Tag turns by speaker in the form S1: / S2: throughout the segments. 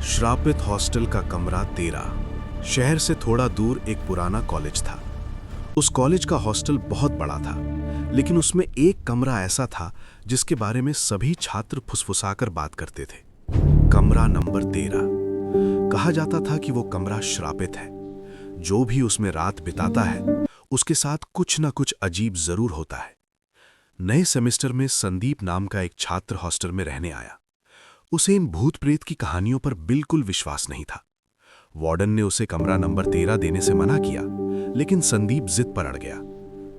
S1: श्रापित हॉस्टल का कमरा 13। शहर से थोड़ा दूर एक पुराना कॉलेज था। उस कॉलेज का हॉस्टल बहुत बड़ा था, लेकिन उसमें एक कमरा ऐसा था जिसके बारे में सभी छात्र फुसफुसाकर बात करते थे। कमरा नंबर 13। कहा जाता था कि वो कमरा श्रापित है। जो भी उसमें रात बिताता है उसके साथ कुछ न कुछ अजीब जरूर होता है। नए सेमेस्टर में संदीप नाम का एक छात्र हॉस्टल में रहने आया। उसे इन भूत प्रेत की कहानियों पर बिल्कुल विश्वास नहीं था। वार्डन ने उसे कमरा नंबर 13 देने से मना किया, लेकिन संदीप जिद पर अड़ गया।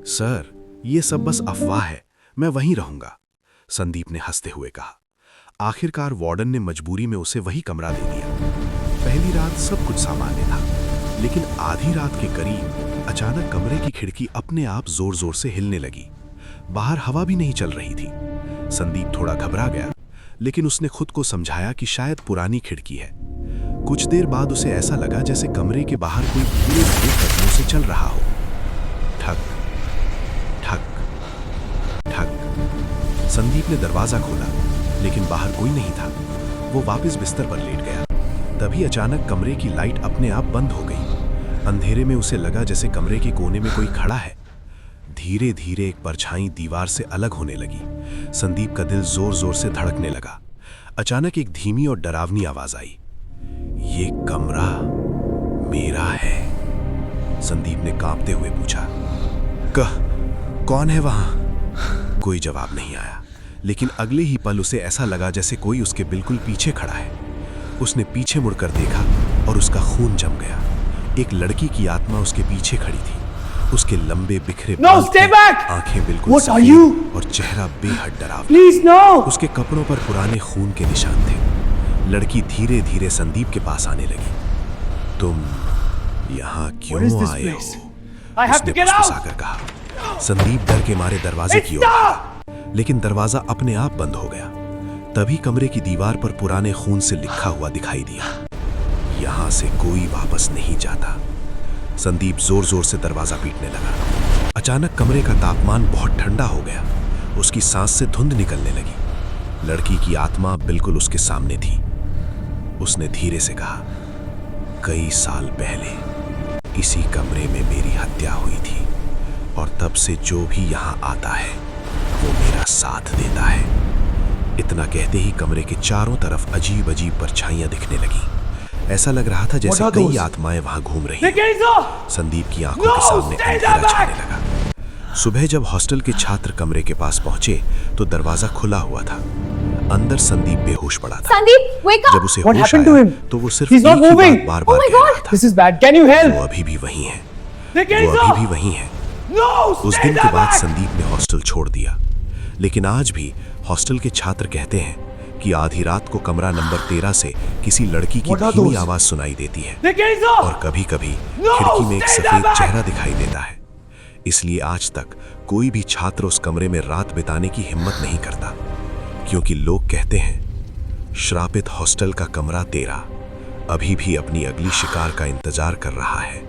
S1: सर, ये सब बस अफवाह है, मैं वहीं रहूंगा, संदीप ने हंसते हुए कहा। आखिरकार वार्डन ने मजबूरी में उसे वही कमरा दे दिया। पहली रात सब कुछ सामान्य था, लेकिन आधी रात के करीब अचानक कमरे की खिड़की अपने आप जोर जोर से हिलने लगी। बाहर हवा भी नहीं चल रही थी। संदीप थोड़ा घबरा गया, लेकिन उसने खुद को समझाया कि शायद पुरानी खिड़की है। कुछ देर बाद उसे ऐसा लगा जैसे कमरे के बाहर कोई धीरे धीरे कदमों से चल रहा हो। ठक ठक ठक। संदीप ने दरवाजा खोला, लेकिन बाहर कोई नहीं था। वो वापस बिस्तर पर लेट गया। तभी अचानक कमरे की लाइट अपने आप बंद हो गई। अंधेरे में उसे लगा जैसे कमरे के कोने में कोई खड़ा है। धीरे धीरे एक परछाई दीवार से अलग होने लगी। संदीप का दिल जोर जोर से धड़कने लगा। अचानक एक धीमी और डरावनी आवाज आई। ये कमरा मेरा है, संदीप ने कांपते हुए पूछा। कौन है वहां? कोई जवाब नहीं आया, लेकिन अगले ही पल उसे ऐसा लगा जैसे कोई उसके बिल्कुल पीछे खड़ा है। उसने पीछे मुड़कर देखा और उसका खून जम गया। एक लड़की की आत्मा उसके पीछे खड़ी थी। उसके लंबे बिखरे बाल थे, आंखें बिल्कुल सफेद और चेहरा बेहद डरावना। उसके कपड़ों पर पुराने खून के निशान थे। लड़की धीरे धीरे संदीप के पास आने लगी। तुम यहाँ क्यों आए हो? उसने फुसफुसाकर कहा। संदीप डर के मारे दरवाजे की ओर भागा, लेकिन दरवाजा अपने आप बंद हो गया। तभी कमरे की दीवार पर पुराने खून से लिखा हुआ दिखाई दिया, यहाँ से कोई वापस नहीं जाता। संदीप जोर जोर से दरवाजा पीटने लगा। अचानक कमरे का तापमान बहुत ठंडा हो गया। उसकी सांस से धुंध निकलने लगी। लड़की की आत्मा बिल्कुल उसके सामने थी। उसने धीरे से कहा, कई साल पहले इसी कमरे में मेरी हत्या हुई थी, और तब से जो भी यहाँ आता है वो मेरा साथ देता है। इतना कहते ही कमरे के चारों तरफ अजीब अजीब परछाइयां दिखने लगी। ऐसा लग रहा था जैसे कई आत्माएं वहां घूम रही हैं। संदीप की आंखों के सामने अंधेरा छाने लगा। सुबह जब हॉस्टल के छात्र कमरे के पास पहुंचे तो दरवाजा खुला हुआ था। अंदर संदीप बेहोश पड़ा था।
S2: Sandeep, wake up!
S1: जब उसे होश आया तो वो सिर्फ एक ही बात बार-बार कह रहा था।
S2: This is bad. Can you help?
S1: वो अभी भी वहीं है। वो अभी भी वहीं है। उस दिन के बाद संदीप ने हॉस्टल छोड़ दिया, लेकिन आज भी हॉस्टल के छात्र कहते हैं कि आधी रात को कमरा नंबर 13 से किसी लड़की की धीमी आवाज सुनाई देती है, और कभी-कभी खिड़की में एक सफेद चेहरा दिखाई देता है। इसलिए आज तक कोई भी छात्र उस कमरे में रात बिताने की हिम्मत नहीं करता, क्योंकि लोग कहते हैं श्रापित हॉस्टल का कमरा 13 अभी भी अपनी अगली शिकार का इंतजार कर रहा है।